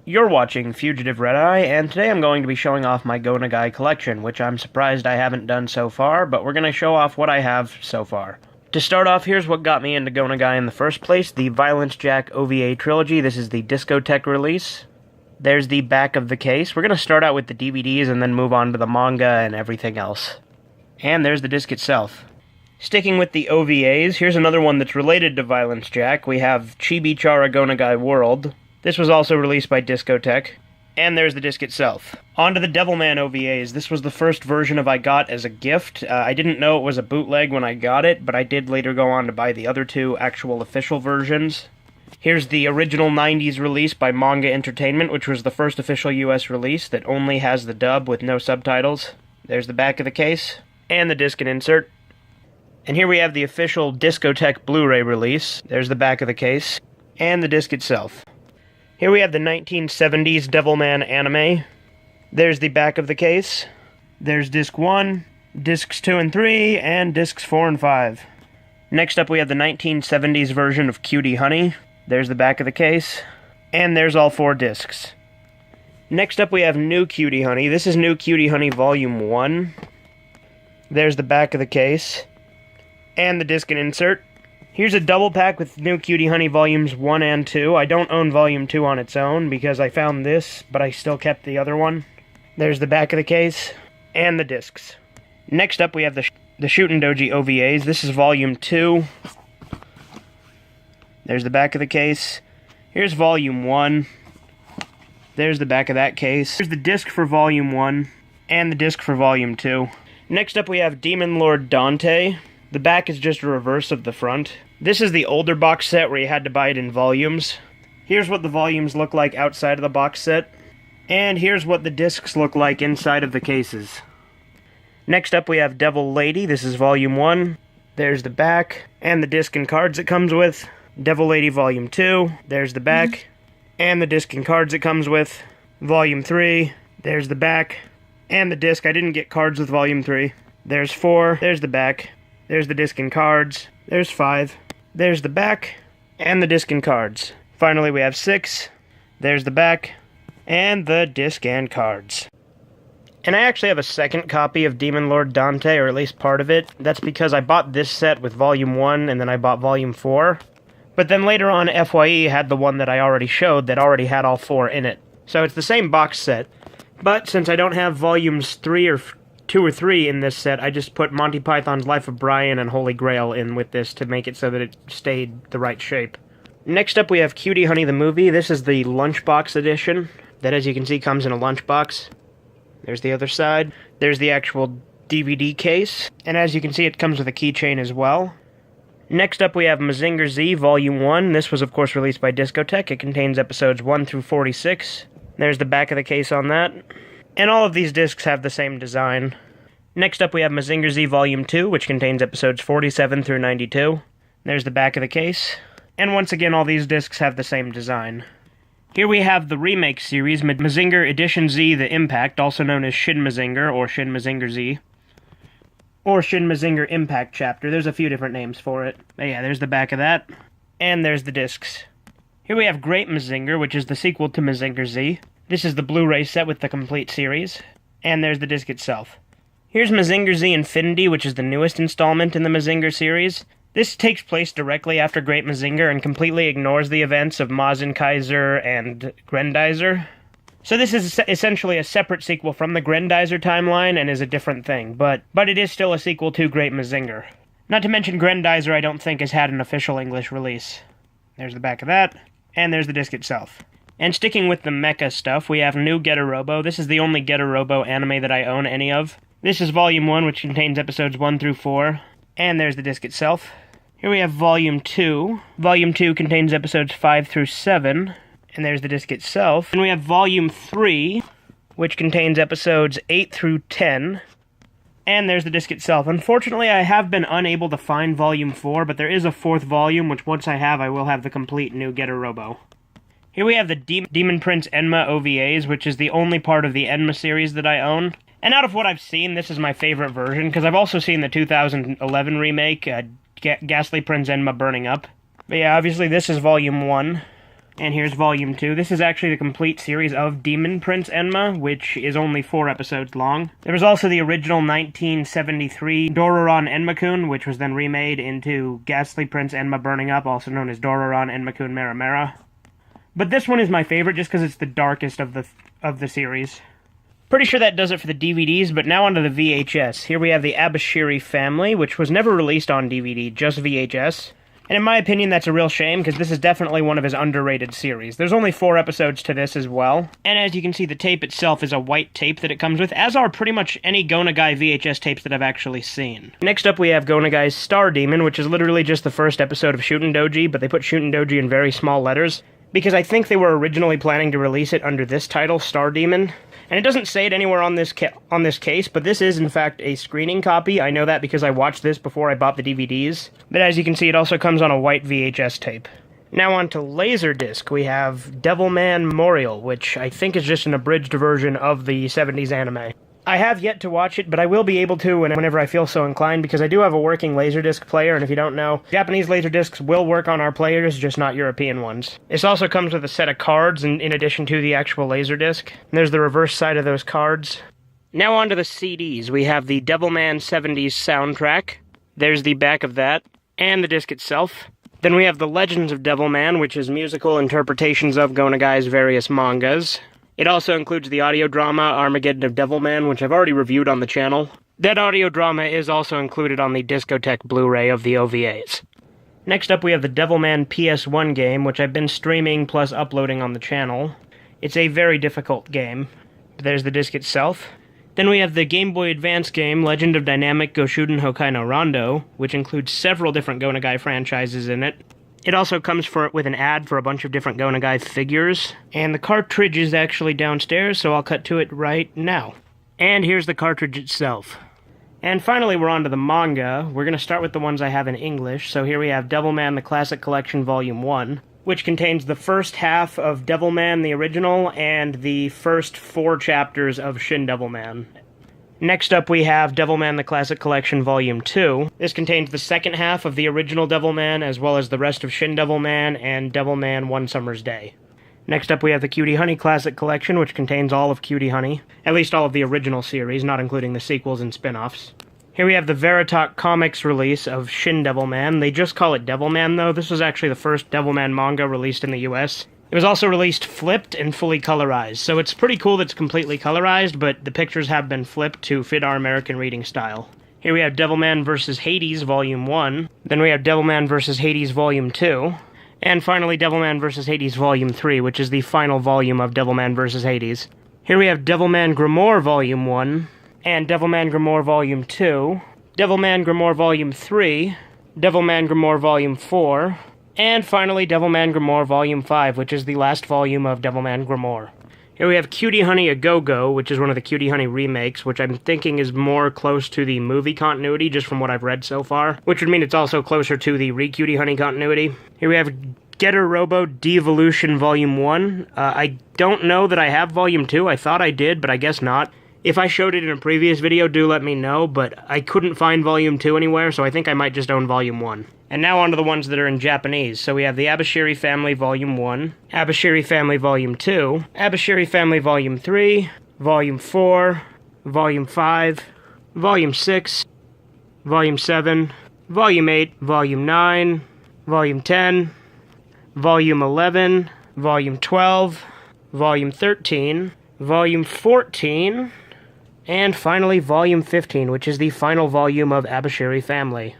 You're watching Fugitive Red Eye, and today I'm going to be showing off my Go Nagai Collection, which I'm surprised I haven't done so far, but we're going to show off what I have so far. To start off, here's what got me into Go Nagai in the first place, the Violence Jack OVA trilogy. This is the Discotheque release. There's the back of the case. We're going to start out with the DVDs and then move on to the manga and everything else. And there's the disc itself. Sticking with the OVAs, here's another one that's related to Violence Jack. We have Chibi Chara Go Nagai World. This was also released by Discotheque. And there's the disc itself. On to the Devilman OVAs. This was the first version of I got as a gift. I didn't know it was a bootleg when I got it, but I did later go on to buy the other two actual official versions. Here's the original 90s release by Manga Entertainment, which was the first official US release that only has the dub with no subtitles. There's the back of the case, and the disc and insert. And here we have the official Discotheque Blu-ray release. There's the back of the case, and the disc itself. Here we have the 1970s Devilman anime. There's the back of the case. There's disc 1, discs 2 and 3, and discs 4 and 5. Next up we have the 1970s version of Cutie Honey. There's the back of the case. And there's all 4 discs. Next up we have New Cutie Honey. This is New Cutie Honey Volume 1. There's the back of the case. And the disc and insert. Here's a double pack with New Cutie Honey Volumes 1 and 2. I don't own Volume 2 on its own because I found this, but I still kept the other one. There's the back of the case, and the discs. Next up we have the Shootin' Doji OVAs. This is Volume 2. There's the back of the case. Here's Volume 1. There's the back of that case. Here's the disc for Volume 1, and the disc for Volume 2. Next up we have Demon Lord Dante. The back is just a reverse of the front. This is the older box set where you had to buy it in volumes. Here's what the volumes look like outside of the box set. And here's what the discs look like inside of the cases. Next up we have Devil Lady. This is Volume 1. There's the back, and the disc and cards it comes with. Devil Lady Volume 2. There's the back, and the disc and cards it comes with. Volume 3. There's the back, and the disc. I didn't get cards with Volume 3. There's 4. There's the back. There's the disc and cards. There's 5. There's the back, and the disc and cards. Finally, we have 6. There's the back, and the disc and cards. And I actually have a second copy of Demon Lord Dante, or at least part of it. That's because I bought this set with Volume 1, and then I bought Volume 4. But then later on, FYE had the one that I already showed that already had all 4 in it. So it's the same box set. But since I don't have Volumes 3 or 2 or 3 in this set, I just put Monty Python's Life of Brian and Holy Grail in with this to make it so that it stayed the right shape. Next up we have Cutie Honey the movie. This is the lunchbox edition that, as you can see, comes in a lunchbox. There's the other side. There's the actual DVD case, and as you can see it comes with a keychain as well. Next up we have Mazinger Z Volume 1. This was of course released by Discotheque. It contains episodes 1 through 46. There's the back of the case on that. And all of these discs have the same design. Next up we have Mazinger Z Volume 2, which contains episodes 47 through 92. There's the back of the case. And once again, all these discs have the same design. Here we have the remake series, Mazinger Edition Z The Impact, also known as Shin Mazinger, or Shin Mazinger Z. Or Shin Mazinger Impact Chapter. There's a few different names for it. But yeah, there's the back of that. And there's the discs. Here we have Great Mazinger, which is the sequel to Mazinger Z. This is the Blu-ray set with the complete series, and there's the disc itself. Here's Mazinger Z Infinity, which is the newest installment in the Mazinger series. This takes place directly after Great Mazinger and completely ignores the events of Mazin Kaiser and Grendizer. So this is essentially a separate sequel from the Grendizer timeline and is a different thing, but it is still a sequel to Great Mazinger. Not to mention Grendizer I don't think has had an official English release. There's the back of that, and there's the disc itself. And sticking with the mecha stuff, we have New Getter-Robo. This is the only Getter-Robo anime that I own any of. This is Volume 1, which contains episodes 1 through 4. And there's the disc itself. Here we have Volume 2. Volume 2 contains episodes 5 through 7. And there's the disc itself. And we have Volume 3, which contains episodes 8 through 10. And there's the disc itself. Unfortunately, I have been unable to find Volume 4, but there is a 4th volume, which once I have, I will have the complete New Getter-Robo. Here we have the Demon Prince Enma OVAs, which is the only part of the Enma series that I own. And out of what I've seen, this is my favorite version, because I've also seen the 2011 remake, Ghastly Prince Enma Burning Up. But yeah, obviously this is Volume 1. And here's Volume 2. This is actually the complete series of Demon Prince Enma, which is only 4 episodes long. There was also the original 1973 Dororon Enmakun, which was then remade into Ghastly Prince Enma Burning Up, also known as Dororon Enmakun Mera Mera. But this one is my favorite just because it's the darkest of the series. Pretty sure that does it for the DVDs, but now onto the VHS. Here we have the Abashiri Family, which was never released on DVD, just VHS. And in my opinion, that's a real shame, because this is definitely one of his underrated series. There's only 4 episodes to this as well. And as you can see, the tape itself is a white tape that it comes with, as are pretty much any Go Nagai VHS tapes that I've actually seen. Next up, we have Go Nagai's Star Demon, which is literally just the first episode of Shuten Doji, but they put Shuten Doji in very small letters, because I think they were originally planning to release it under this title, Star Demon. And it doesn't say it anywhere on this case, but this is, in fact, a screening copy. I know that because I watched this before I bought the DVDs. But as you can see, it also comes on a white VHS tape. Now on to Laserdisc, we have Devilman Memorial, which I think is just an abridged version of the 70s anime. I have yet to watch it, but I will be able to whenever I feel so inclined, because I do have a working Laserdisc player, and if you don't know, Japanese Laserdiscs will work on our players, just not European ones. This also comes with a set of cards in addition to the actual Laserdisc. And there's the reverse side of those cards. Now on to the CDs. We have the Devilman 70s soundtrack. There's the back of that, and the disc itself. Then we have the Legends of Devilman, which is musical interpretations of Go Nagai's various mangas. It also includes the audio drama Armageddon of Devilman, which I've already reviewed on the channel. That audio drama is also included on the Discotheque Blu-ray of the OVAs. Next up we have the Devilman PS1 game, which I've been streaming plus uploading on the channel. It's a very difficult game. There's the disc itself. Then we have the Game Boy Advance game, Legend of Dynamic Goshuden Hokai no Rondo, which includes several different Go Nagai franchises in it. It also comes with an ad for a bunch of different Go Nagai figures, and the cartridge is actually downstairs, so I'll cut to it right now. And here's the cartridge itself. And finally, we're on to the manga. We're going to start with the ones I have in English, so here we have Devilman The Classic Collection Volume 1, which contains the first half of Devilman the original and the first 4 chapters of Shin Devilman. Next up we have Devilman The Classic Collection Volume 2. This contains the second half of the original Devilman, as well as the rest of Shin Devilman and Devilman One Summer's Day. Next up we have the Cutie Honey Classic Collection, which contains all of Cutie Honey. At least all of the original series, not including the sequels and spin-offs. Here we have the Veritalk Comics release of Shin Devilman. They just call it Devilman, though. This was actually the first Devilman manga released in the US. It was also released flipped and fully colorized, so it's pretty cool that it's completely colorized, but the pictures have been flipped to fit our American reading style. Here we have Devilman vs. Hades Volume 1, then we have Devilman vs. Hades Volume 2, and finally Devilman vs. Hades Volume 3, which is the final volume of Devilman vs. Hades. Here we have Devilman Grimoire Volume 1, and Devilman Grimoire Volume 2, Devilman Grimoire Volume 3, Devilman Grimoire Volume 4, and finally, Devilman Grimoire Volume 5, which is the last volume of Devilman Grimoire. Here we have Cutie Honey A Go-Go, which is one of the Cutie Honey remakes, which I'm thinking is more close to the movie continuity, just from what I've read so far, which would mean it's also closer to the Re-Cutie Honey continuity. Here we have Getter Robo Devolution Volume 1. I don't know that I have Volume 2. I thought I did, but I guess not. If I showed it in a previous video, do let me know, but I couldn't find Volume 2 anywhere, so I think I might just own Volume 1. And now on to the ones that are in Japanese. So we have the Abashiri Family Volume 1, Abashiri Family Volume 2, Abashiri Family Volume 3, Volume 4, Volume 5, Volume 6, Volume 7, Volume 8, Volume 9, Volume 10, Volume 11, Volume 12, Volume 13, Volume 14, and finally Volume 15, which is the final volume of Abashiri Family.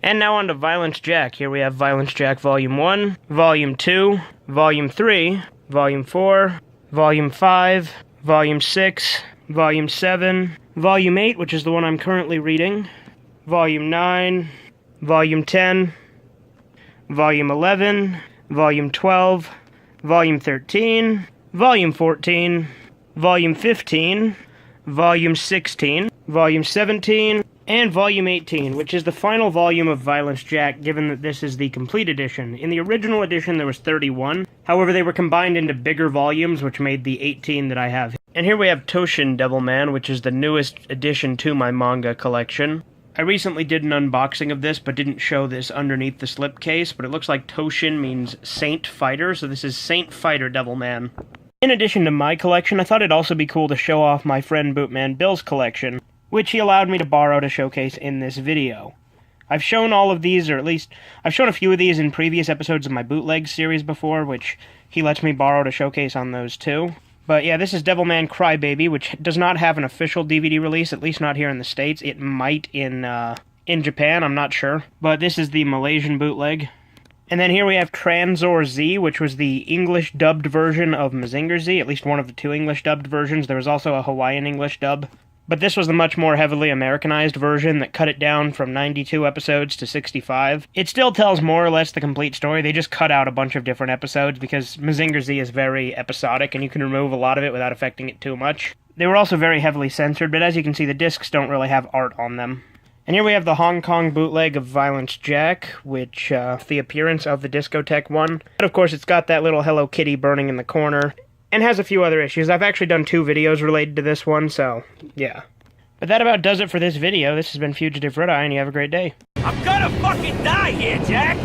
And now on to Violence Jack. Here we have Violence Jack Volume 1, Volume 2, Volume 3, Volume 4, Volume 5, Volume 6, Volume 7, Volume 8, which is the one I'm currently reading, Volume 9, Volume 10, Volume 11, Volume 12, Volume 13, Volume 14, Volume 15, Volume 16, Volume 17, and Volume 18, which is the final volume of Violence Jack, given that this is the complete edition. In the original edition, there was 31. However, they were combined into bigger volumes, which made the 18 that I have. And here we have Toshin Devilman, which is the newest addition to my manga collection. I recently did an unboxing of this, but didn't show this underneath the slipcase, but it looks like Toshin means Saint Fighter, so this is Saint Fighter Devilman. In addition to my collection, I thought it'd also be cool to show off my friend Bootman Bill's collection, which he allowed me to borrow to showcase in this video. I've shown all of these, or at least, I've shown a few of these in previous episodes of my bootleg series before, which he lets me borrow to showcase on those too. But yeah, this is Devilman Crybaby, which does not have an official DVD release, at least not here in the States. It might in Japan, I'm not sure. But this is the Malaysian bootleg. And then here we have Tranzor Z, which was the English-dubbed version of Mazinger Z, at least one of the two English-dubbed versions. There was also a Hawaiian English dub. But this was the much more heavily Americanized version that cut it down from 92 episodes to 65. It still tells more or less the complete story, they just cut out a bunch of different episodes because Mazinger Z is very episodic and you can remove a lot of it without affecting it too much. They were also very heavily censored, but as you can see, the discs don't really have art on them. And here we have the Hong Kong bootleg of Violence Jack, which, the appearance of the Discotheque one. But of course, it's got that little Hello Kitty burning in the corner. And has a few other issues. I've actually done 2 videos related to this one, so, yeah. But that about does it for this video. This has been Fugitive Red Eye, and you have a great day. I'm gonna fucking die here, Jack!